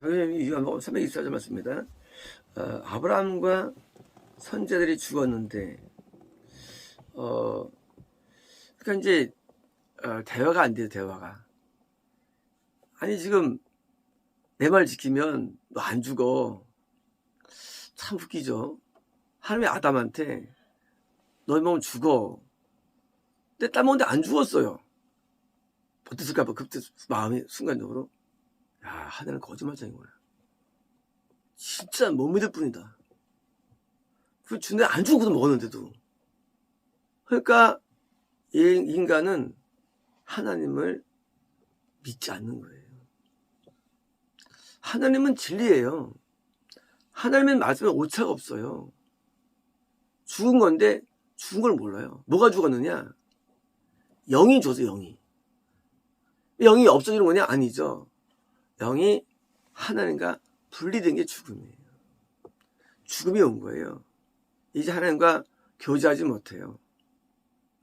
요한 324절 맞습니다. 아브라함과 선자들이 죽었는데, 그러니까 이제 대화가 안 돼요. 대화가. 아니 지금 내 말 지키면 너 안 죽어. 참 웃기죠. 하나님이 아담한테 너희 몸은 죽어. 근데 딱 먹는데 안 죽었어요. 어땠을까? 그때 마음이 순간적으로, 야, 하늘은 거짓말장인 거야. 진짜 못 믿을 뿐이다. 그 준데 안 죽고도 먹었는데도. 그러니까 이 인간은 하나님을 믿지 않는 거예요. 하나님은 진리예요. 하나님은 말씀에 오차가 없어요. 죽은 건데 죽은 걸 몰라요. 뭐가 죽었느냐? 영이 줘서 영이. 영이 없어지는 거냐? 아니죠. 영이 하나님과 분리된 게 죽음이에요. 죽음이 온 거예요. 이제 하나님과 교제하지 못해요.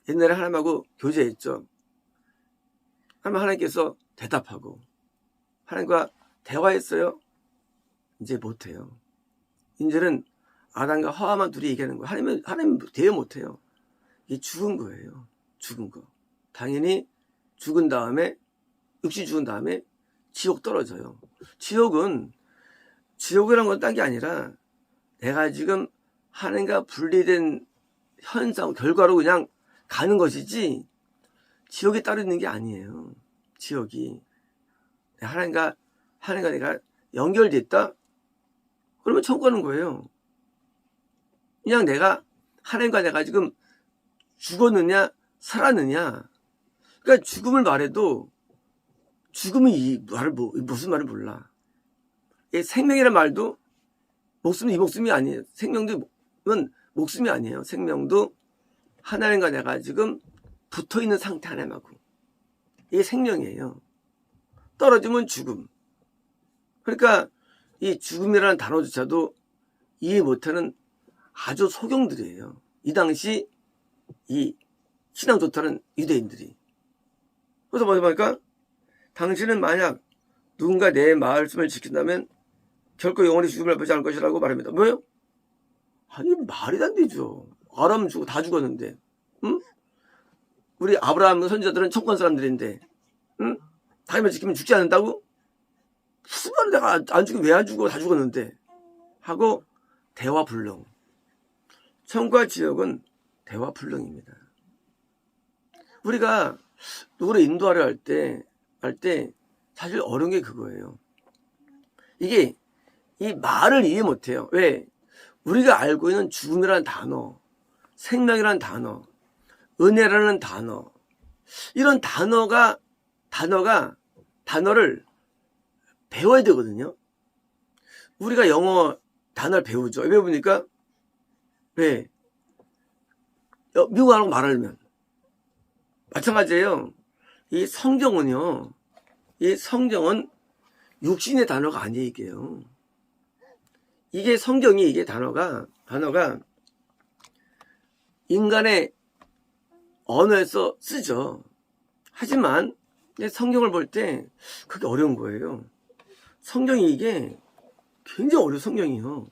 옛날에 하나님하고 교제했죠. 하나님께서 대답하고 하나님과 대화했어요. 이제 못해요. 이제는 아담과 하와만 둘이 얘기하는 거예요. 하나님 대화 못해요. 이게 죽은 거예요. 죽은 거. 당연히 죽은 다음에, 육신 죽은 다음에 지옥 떨어져요. 지옥이라는 건 딴 게 아니라 내가 지금 하나님과 분리된 현상, 결과로 그냥 가는 것이지 지옥이 따로 있는 게 아니에요. 지옥이. 하나님과 내가 연결됐다? 그러면 천국 가는 거예요. 그냥 하나님과 내가 지금 죽었느냐, 살았느냐. 그러니까 죽음을 말해도 죽음이 무슨 말을 몰라. 생명이라는 말도 이 목숨이 아니에요. 생명은 목숨이 아니에요. 생명도 하나님과 내가 지금 붙어 있는 상태 하나님하고. 이게 생명이에요. 떨어지면 죽음. 그러니까 이 죽음이라는 단어조차도 이해 못하는 아주 소경들이에요. 이 당시 이 신앙 좋다는 유대인들이. 그래서 뭐죠? 보니까 당신은 만약 누군가 내 말씀을 지킨다면 결코 영원히 죽음을 보지 않을 것이라고 말합니다. 뭐예요? 아니 말이 안 되죠. 아람 죽고 다 죽었는데, 응? 우리 아브라함 선지자들은 천권 사람들인데, 응? 당신만 지키면 죽지 않는다고? 무슨 말을 내가 안 죽이면 왜 안 죽어? 다 죽었는데 하고 대화 불능. 천국과 지옥은 대화 불능입니다. 우리가 누구를 인도하려 할 때 사실 어려운 게 그거예요. 이게 이 말을 이해 못해요. 왜? 우리가 알고 있는 죽음이라는 단어, 생명이라는 단어, 은혜라는 단어, 이런 단어를 배워야 되거든요. 우리가 영어 단어를 배우죠. 왜 배웁니까? 왜? 미국어라고 말하려면. 마찬가지예요. 이 성경은 육신의 단어가 아니에요, 이게요. 이게 단어가 인간의 언어에서 쓰죠. 하지만 성경을 볼 때 그게 어려운 거예요. 성경이 이게 굉장히 어려운 성경이에요.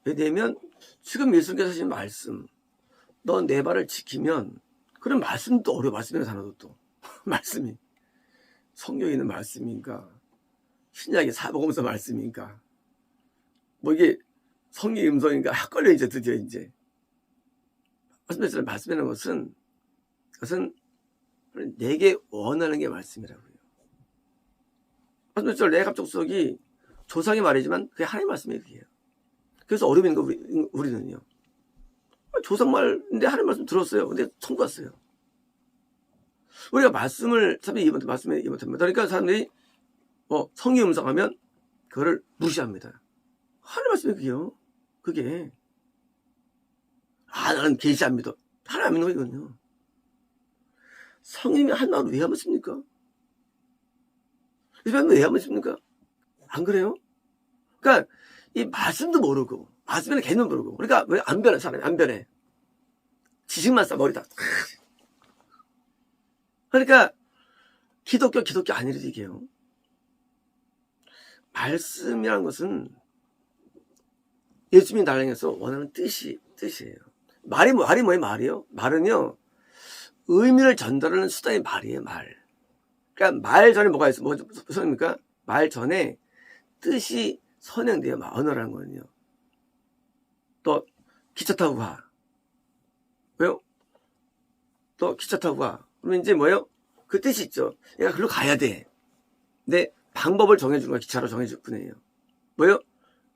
왜냐면 지금 예수님께서 하신 말씀, 너 내 발을 지키면, 그런 말씀도 어려워. 말씀이라는 단어도 또 말씀이 성경에 있는 말씀인가, 신약의 사복음서 말씀인가, 뭐 이게 성경의 음성인가 헷갈려. 이제 드디어 이제 말씀이라는 것은 내게 원하는 게 말씀이라고요. 말씀처럼 내 갑족속이 조상의 말이지만 그게 하나님의 말씀이에요. 그게요. 그래서 어려움이 있는 거 우리는요. 조상 말인데 하나님 말씀 들었어요. 근데 천국 갔어요. 우리가 말씀을 이해 못합니다. 그러니까 사람들이 성경 음성하면 그거를 무시합니다. 하나님 말씀이 그게요. 그게 나는 계시 안 믿어. 하나님 안 믿는 거거든요. 성령님이 한 말을 왜 하면 씁니까? 이 말을 왜 하면 씁니까? 안 그래요? 그러니까 이 말씀도 모르고 말씀의 개념 모르고, 그러니까 왜 안 변해? 사람이 안 변해. 지식만 쌓아 머리 다. 그러니까 기독교 아니래도 이게요. 말씀이라는 것은 예수님이 나를 향해서 원하는 뜻이에요. 말이 뭐예요, 말이요? 말은요, 의미를 전달하는 수단이 말이에요, 말. 그러니까 말 전에 뭐가 있어? 무슨입니까? 말 전에 뜻이 선행돼요, 언어라는 거는요. 또, 기차 타고 가. 왜요? 또 기차 타고 가. 그러면 이제 뭐예요? 그 뜻이 있죠. 얘가 글로 가야 돼. 근데 방법을 정해준 거야. 기차로 정해줄 뿐이에요. 뭐예요?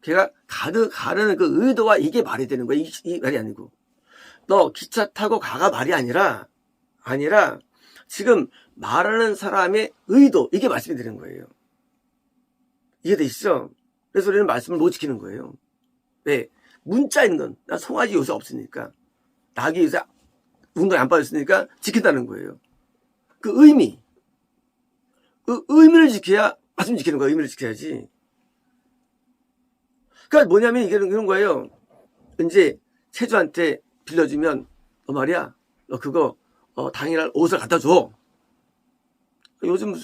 걔가 가르는 그 의도와 이게 말이 되는 거야. 이 말이 아니고. 너 기차 타고 가가 말이 아니라 지금 말하는 사람의 의도, 이게 말씀이 되는 거예요. 이해되시죠? 그래서 우리는 말씀을 못 지키는 거예요. 왜? 문자 있는 건, 나 송아지 요새 없으니까. 낙이 요새 운동이 안 빠졌으니까 지킨다는 거예요. 그 의미. 그 의미를 지켜야 말씀 지키는 거예요. 의미를 지켜야지. 그러니까 뭐냐면 이런 거예요. 이제 세주한테 빌려주면 너 말이야. 너 그거 당일날 옷을 갖다 줘. 요즘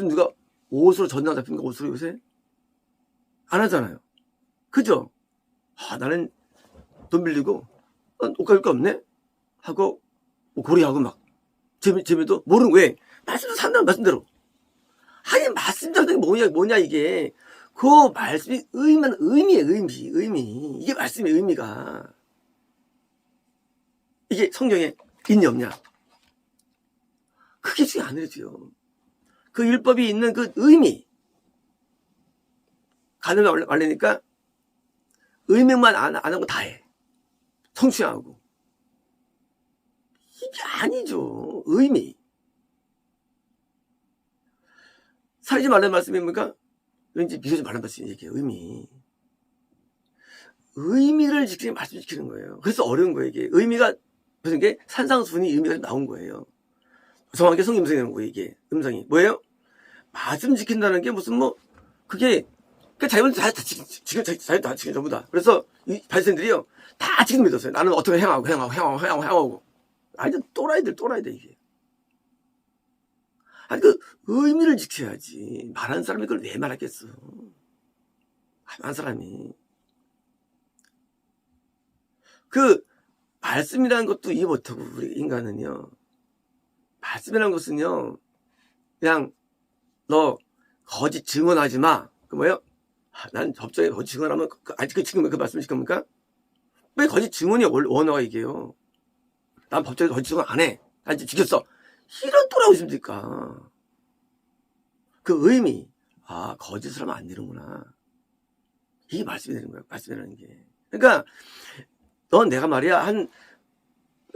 누가 옷으로 전당 잡힙니까? 옷으로 요새? 안 하잖아요. 그죠? 나는 돈 빌리고 옷 갈 거 없네? 하고 고리하고 막 재미도 모르는 왜? 말씀도 산다는 말씀대로. 아니 말씀대로 뭐냐 이게. 그 말씀이 의미예요. 의미. 이게 말씀의 의미가. 이게 성경에 있냐 없냐. 그게 중요한 아니죠. 그 율법이 있는 그 의미. 가늠을 말리니까 의명만 안 하고 다 해. 성취하고. 이게 아니죠. 의미. 살지 말라는 말씀입니까? 왠지 믿어지 말라는 말씀이 얘기해요. 의미. 의미를 지키는 말씀 지키는 거예요. 그래서 어려운 거예요. 이게 의미가 무슨 게 산상수훈이 의미가 나온 거예요. 정확하게 성임성이 나온 거예요. 이게 음성이 뭐예요? 말씀 지킨다는 게 무슨 그게 자기들 다 지kin 전부 다. 그래서 이 바리새인들이요 다 지금 믿었어요. 나는 어떻게 행하고. 아니 또라이들 이게. 아니 그 의미를 지켜야지. 말하는 사람이 그걸 왜 말하겠어? 말하는 사람이 그 말씀이라는 것도 이해 못하고 우리 인간은요. 말씀이라는 것은요. 그냥 너 거짓 증언하지 마. 그 뭐예요? 난 법정에 거짓 증언하면 아직 지금 그 말씀이실 겁니까? 왜 거짓 증언이 원어가 이게요? 난 법정에 거짓 증언 안 해. 난 이제 지켰어. 이런 또라이 있습니까? 그 의미. 거짓을 하면 안 되는구나. 이게 말씀이 되는 거야. 말씀이라는 게. 그러니까 넌 내가 말이야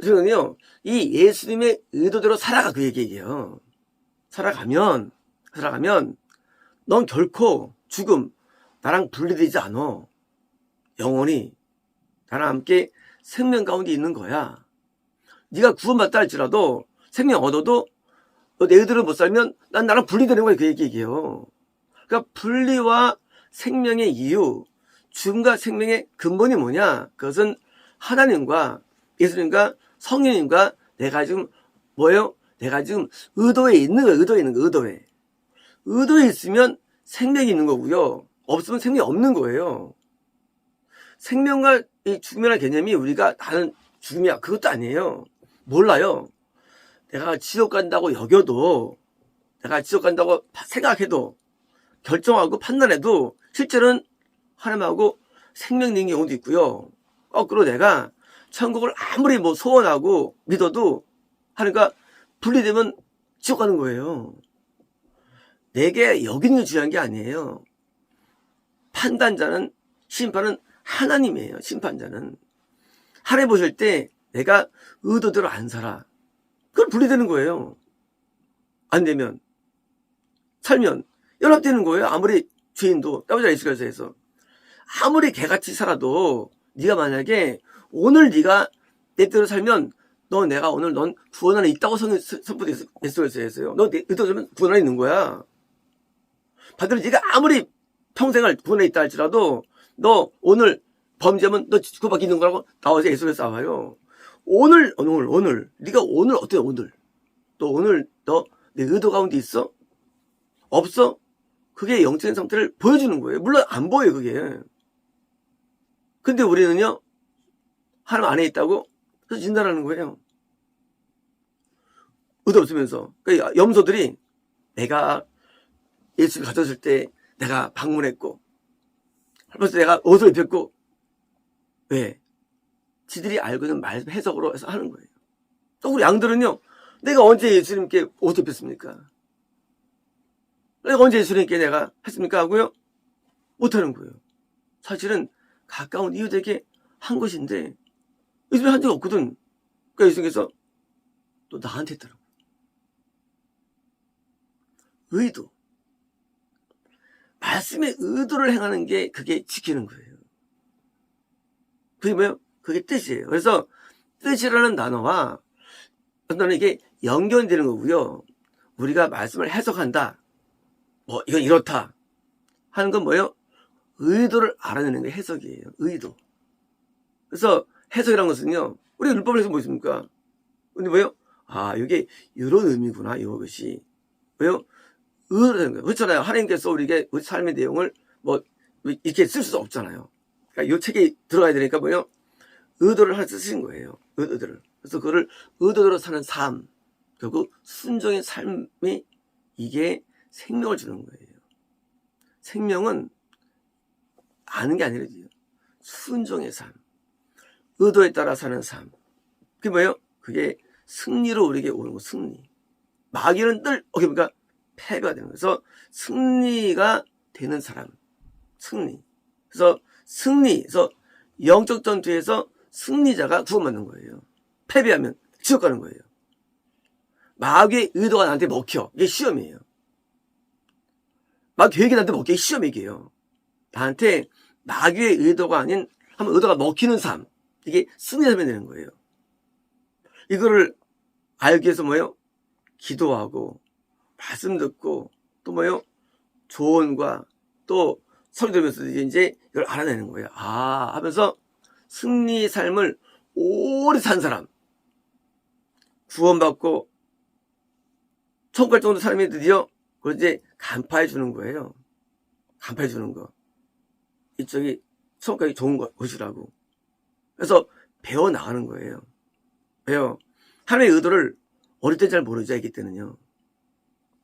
저는요 이 예수님의 의도대로 살아가 그 얘기예요. 살아가면 넌 결코 죽음 나랑 분리되지 않아. 영원히 나랑 함께 생명 가운데 있는 거야. 네가 구원받다 할지라도 생명 얻어도 너 내 의도를 못 살면 난 나랑 분리되는 거야. 그 얘기예요. 그러니까 분리와 생명의 이유, 죽음과 생명의 근본이 뭐냐? 그것은 하나님과 예수님과 성령님과 내가 지금 뭐예요? 내가 지금 의도에 있는 거예요. 의도에 있으면 생명이 있는 거고요. 없으면 생명이 없는 거예요. 생명과 이 죽음이라는 개념이 우리가 나는 죽음이야. 그것도 아니에요. 몰라요. 내가 지옥 간다고 여겨도, 내가 지옥 간다고 생각해도, 결정하고 판단해도, 실제로는 하나님하고 생명 있는 경우도 있고요. 거꾸로 내가 천국을 아무리 소원하고 믿어도, 하나님과 분리되면 지옥 가는 거예요. 내게 여기는 게 중요한 게 아니에요. 판단자는, 심판은 하나님이에요. 심판자는. 하나님 보실 때 내가 의도대로 안 살아. 그건 분리되는 거예요. 안 되면. 살면 연합되는 거예요. 아무리 죄인도 따보자 예수께서 아무리 개같이 살아도 네가 만약에 오늘 네가 내 뜻대로 살면 내가 오늘 넌 구원 안에 있다고 선포돼 예수께서 했어요. 너 내 의도대로 구원 안에 있는 거야. 반대로 네가 아무리 평생을 구원 안에 있다 할지라도 너 오늘 범죄하면 너 구원받기 있는 거라고 나와서 예수께서 싸워요. 오늘 네가 오늘 어때요? 오늘 너 오늘 너 내 의도 가운데 있어? 없어? 그게 영적인 상태를 보여주는 거예요. 물론 안 보여요, 그게. 근데 우리는요, 하나님 안에 있다고 그래서 진단하는 거예요. 의도 없으면서. 그러니까 염소들이 내가 예수를 가졌을 때 내가 방문했고, 그래서 내가 옷을 입혔고, 왜? 지들이 알고 있는 말씀 해석으로 해서 하는 거예요. 또 우리 양들은요, 내가 언제 예수님께 옷을 입혔습니까? 내가 언제 예수님께 내가 했습니까? 하고요, 못하는 거예요. 사실은 가까운 이웃에게 한 것인데, 예수님 한 적이 없거든. 그러니까 예수님께서 또 나한테 했더라고. 의도. 말씀의 의도를 행하는 게 그게 지키는 거예요. 그게 뭐예요? 그게 뜻이에요. 그래서 뜻이라는 단어와 단어는 이게 연결되는 거고요. 우리가 말씀을 해석한다. 뭐 이건 이렇다 하는 건 뭐예요? 의도를 알아내는 게 해석이에요. 의도. 그래서 해석이라는 것은요. 우리 율법에서 뭐 있습니까? 근데 뭐예요? 아, 이게 이런 의미구나. 이것이. 왜요? 의도를 되는 거예요. 그렇잖아요. 하나님께서 우리에게 우리 삶의 내용을 뭐 이렇게 쓸 수 없잖아요. 그러니까 이 책에 들어가야 되니까 뭐예요? 의도를 하나 쓰신 거예요. 의도를. 그래서 그거를 의도대로 사는 삶. 결국 순종의 삶이 이게 생명을 주는 거예요. 생명은 아는 게 아니라 순종의 삶. 의도에 따라 사는 삶. 그게 뭐예요? 그게 승리로 우리에게 오는 거, 승리. 마귀는 늘 어떻게 패배가 되는 거예요. 그래서 승리가 되는 사람. 승리. 그래서 승리. 그래서 영적 전투에서 승리자가 구원받는 거예요. 패배하면 지옥 가는 거예요. 마귀의 의도가 나한테 먹혀. 이게 시험이에요. 마귀 계획이 나한테 먹혀. 이게 시험이에요. 나한테 마귀의 의도가 아닌 한번 의도가 먹히는 삶. 이게 승리하면 되는 거예요. 이거를 알기 위해서 뭐예요? 기도하고 말씀 듣고 또 뭐예요? 조언과 또 소리 들으면서 이제 이걸 알아내는 거예요. 아 하면서 승리의 삶을 오래 산 사람 구원받고 천국 갈 정도 사람이 드디어 그걸 이제 간파해 주는 거예요. 간파해 주는 거. 이쪽이 천국 가기 좋은 것이라고. 그래서 배워나가는 거예요. 왜요? 하나님의 의도를 어릴 때 잘 모르죠. 아기 때는요.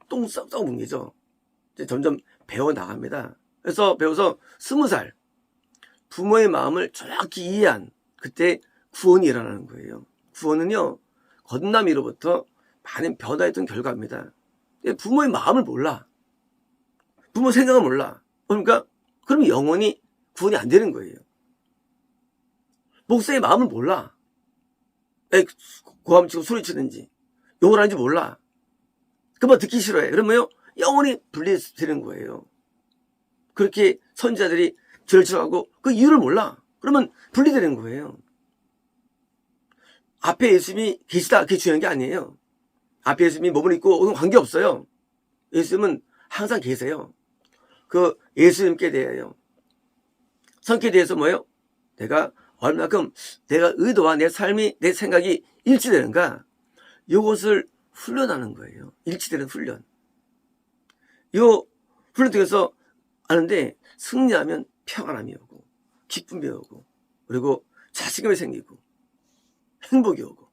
똥 썩 뭉개죠. 이제 점점 배워나갑니다. 그래서 배워서 20살 부모의 마음을 정확히 이해한 그때 구원이 일어나는 거예요. 구원은요. 건남이로부터 많은 변화했던 결과입니다. 부모의 마음을 몰라. 부모 생각을 몰라. 그러니까 그러면 영원히 구원이 안 되는 거예요. 목사의 마음을 몰라. 고함 치고 소리치는지 욕을 하는지 몰라. 그만 듣기 싫어해. 그러면요 영원히 분리되는 거예요. 그렇게 선지자들이 절쳐하고 그 이유를 몰라. 그러면 분리되는 거예요. 앞에 예수님이 계시다 그게 중요한 게 아니에요. 앞에 예수님이 몸을 입고 오는 관계없어요. 예수님은 항상 계세요. 그 예수님께 대하여 성격에 대해서 뭐예요? 내가 얼마큼 내가 의도와 내 삶이 내 생각이 일치되는가 이것을 훈련하는 거예요. 일치되는 훈련. 요 훈련 통해서 아는데 승리하면 평안함이 오고 기쁨이 오고 그리고 자신감이 생기고 행복이 오고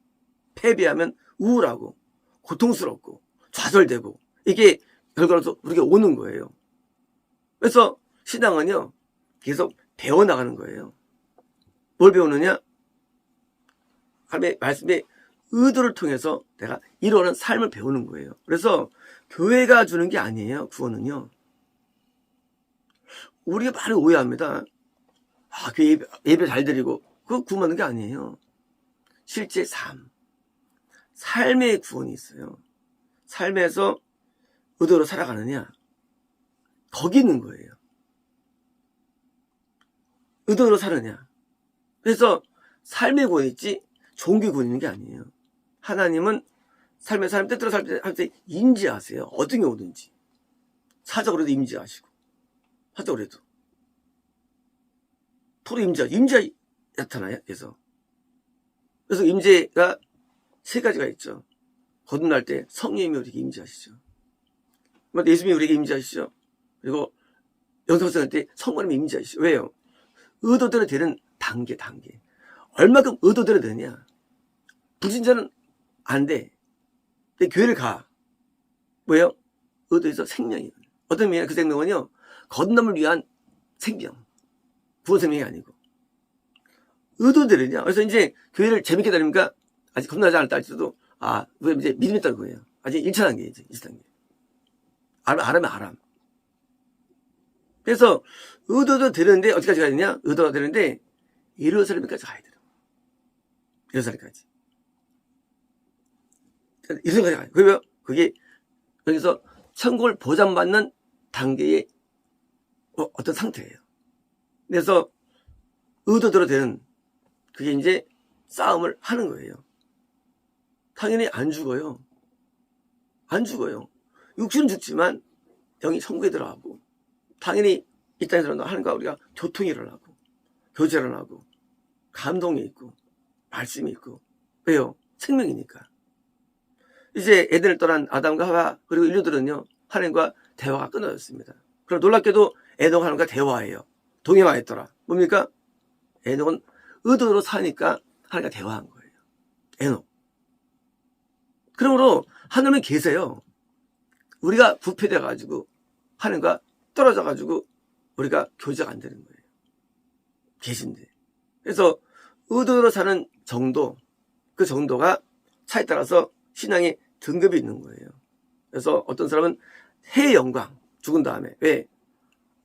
패배하면 우울하고 고통스럽고 좌절되고 이게 결과로서 우리가 오는 거예요. 그래서 신앙은요 계속 배워나가는 거예요. 뭘 배우느냐? 하나님의 말씀의 의도를 통해서 내가 이루어가는 삶을 배우는 거예요. 그래서 교회가 주는 게 아니에요. 구원은요. 우리가 많이 오해합니다. 아, 교회 예배 잘 드리고 그거 구원하는 게 아니에요. 실제 삶의 구원이 있어요. 삶에서 의도로 살아가느냐 거기 있는 거예요. 의도로 사느냐. 그래서 삶의 구원이 있지 종교 구원이 있는 게 아니에요. 하나님은 삶의 삶 뜻대로 살 때 임재하세요. 어떤 게 오든지. 사적으로도 임재하시고 사적으로도 토로 임재 나타나요. 그래서 임재가 세 가지가 있죠. 거듭날 때 성령님이 우리에게 임재하시죠. 예수님이 우리에게 임재하시죠. 그리고 영성 활성화할 때 성모님 임재하시죠. 왜요? 의도대로 되는 단계. 얼마큼 의도대로 되느냐. 불신자는 안 돼. 근데 교회를 가. 뭐예요? 의도에서 생명이에요. 어떤 의미냐? 그 생명은요, 건너을 위한 생명. 구원 생명이 아니고. 의도대로냐. 그래서 이제 교회를 재밌게 다니니까 아직 겁나지 않았다 할지도, 왜 이제 믿음이 있다는 거예요. 아직 1차 단계이지, 1차 단계. 아람. 그래서 의도도 되는데, 어디까지 가야 되냐? 의도가 되는데, 예루살렘까지 가야 돼요. 예루살렘까지. 예루살렘까지 가요. 그러면 그게 여기서 천국을 보장받는 단계의 어떤 상태예요. 그래서 의도대로 되는 그게 이제 싸움을 하는 거예요. 당연히 안 죽어요. 육신은 죽지만 영이 천국에 들어가고, 당연히 이 땅에서 하는가 우리가 교통이 일어나고, 교제를 하고, 감동이 있고, 말씀이 있고. 왜요? 생명이니까. 이제 에덴을 떠난 아담과 하와 그리고 인류들은요, 하나님과 대화가 끊어졌습니다. 그럼 놀랍게도 에녹 하나님과 대화해요. 동행하였더라. 뭡니까? 에녹은 의도로 사니까 하나님과 대화한 거예요. 에녹. 그러므로 하나님은 계세요. 우리가 부패돼가지고 하나님과 떨어져가지고 우리가 교제가 안 되는 거예요. 계신데. 그래서 의도로 사는 정도, 그 정도가 차에 따라서 신앙의 등급이 있는 거예요. 그래서 어떤 사람은 해의 영광, 죽은 다음에. 왜?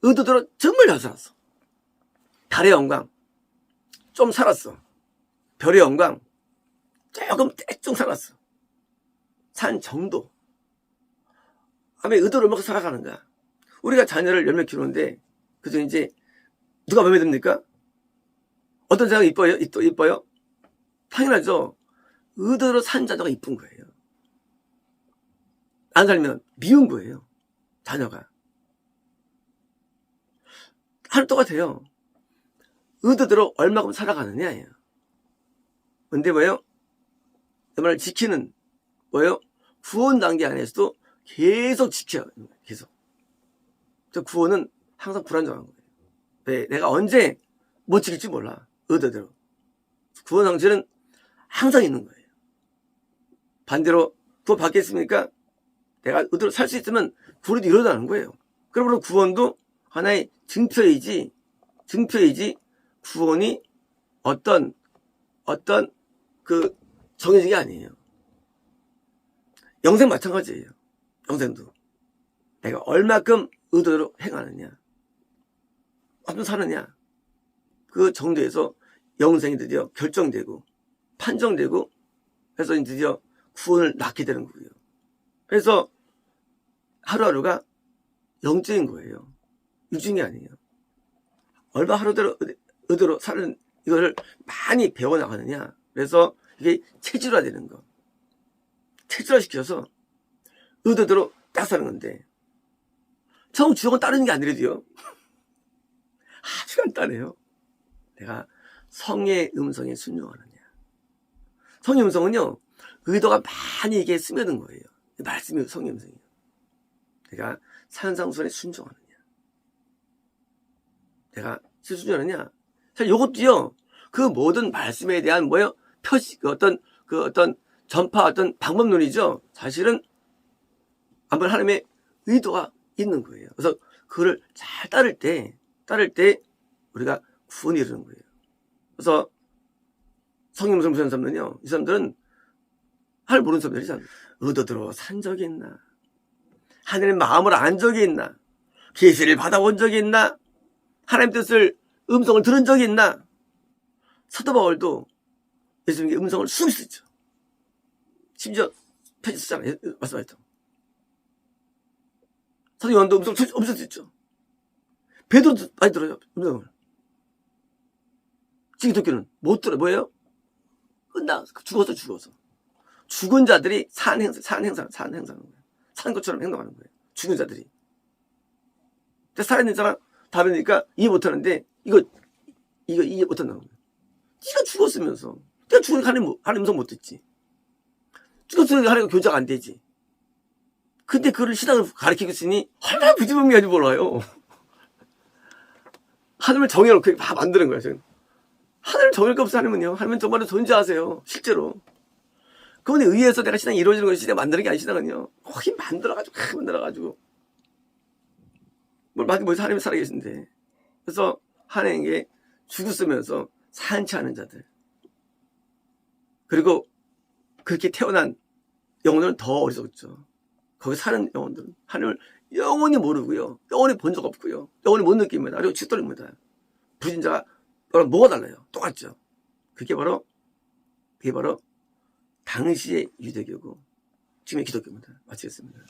의도대로 정말 잘 살았어. 달의 영광, 좀 살았어. 별의 영광, 조금 대충 살았어. 산 정도. 아마 의도를 먹고 살아가는가. 우리가 자녀를 10명 키우는데, 그중 이제, 누가 마음에 듭니까? 어떤 자녀가 이뻐요? 당연하죠. 의도로 산 자녀가 이쁜 거예요. 안 살면 미운 거예요. 자녀가. 하나 똑같아요. 의도대로 얼마큼 살아가느냐예요. 근데 뭐예요? 내 말을 지키는, 뭐예요? 구원 단계 안에서도 계속 지켜요. 계속. 저 구원은 항상 불안정한 거예요. 왜? 내가 언제 못 지킬지 몰라. 의도대로. 구원 상태는 항상 있는 거예요. 반대로 구원 받겠습니까? 내가 의도로 살 수 있으면 구원이 이루어지는 거예요. 그러므로 구원도 하나의 증표이지 구원이 어떤 그 정해진 게 아니에요. 영생 마찬가지예요. 영생도. 내가 얼마큼 의도로 행하느냐, 어떤 사느냐, 그 정도에서 영생이 드디어 결정되고 판정되고 해서 드디어 구원을 낳게 되는 거예요. 그래서 하루하루가 영적인 거예요. 육적인 게 아니에요. 얼마 하루대로 의도로 사는 이거를 많이 배워나가느냐. 그래서 이게 체질화되는 거. 체질화시켜서 의도대로 딱 사는 건데, 처음 주역은 따르는 게 아니래도요. 아주 간단해요. 내가 성의 음성에 순종하느냐. 성의 음성은요, 의도가 많이 이게 스며든 거예요. 말씀이 성의 음성이에요. 내가 산상수훈에 순종하느냐. 내가 순종하느냐. 사실 이것도요, 그 모든 말씀에 대한 뭐예요? 어떤 전파, 어떤 방법론이죠. 사실은 아무튼 하나님의 의도가 있는 거예요. 그래서 그거를 잘 따를 때 우리가 구원이 이루는 거예요. 그래서 성경을 무슨 사람들은요, 이 사람들은 하나님 모르는 사람들이잖아요. 의도대로 산 적이 있나? 하나님의 마음을 안 적이 있나? 계시를 받아본 적이 있나? 하나님 뜻을 음성을 들은 적이 있나? 사도 바울도 예수님의 음성을 수없이 듣죠. 심지어 편지 쓰잖아요. 말씀하셨죠. 사도 요한도 음성을 엄청 듣죠. 베드로도 많이 들어요. 음성을. 지금 듣기는 못 들어요. 뭐예요? 끝나. 죽어서. 죽은 자들이 산 행사하는 거예요. 산 것처럼 행동하는 거예요. 죽은 자들이. 살아있는 사람 다 보니까 이해 못하는데, 이거 이해 못한다는 거예요. 네가 죽었으면서. 네가 죽으니까 하나님 음성 못 듣지. 죽었으니까 하나님과 교제가 안 되지. 근데 그걸 신앙을 가르치고 있으니 얼마나 무지몽매하지 몰라요. 하나님을 정해놓고 다 만드는 거예요. 지금. 하나님을 정할 게 없어. 하나님은요. 하나님은 정말로 존재하세요. 실제로. 그분에 의해서 내가 신앙이 이루어지는 것이 내가 만드는 게 아니 신앙은요. 힘 만들어가지고 뭘 벌써 하나님이 살아계신데. 그래서 하나님께 죽었으면서 산치 않은 자들. 그리고 그렇게 태어난 영혼들은 더 어리석죠. 거기 사는 영혼들은 하나님을 영원히 모르고요. 영원히 본 적 없고요. 영원히 못 느낍니다. 그리고 죽돌입니다. 불신자가 뭐가 달라요? 똑같죠. 그게 바로 당시의 유대교고 지금의 기독교입니다. 마치겠습니다.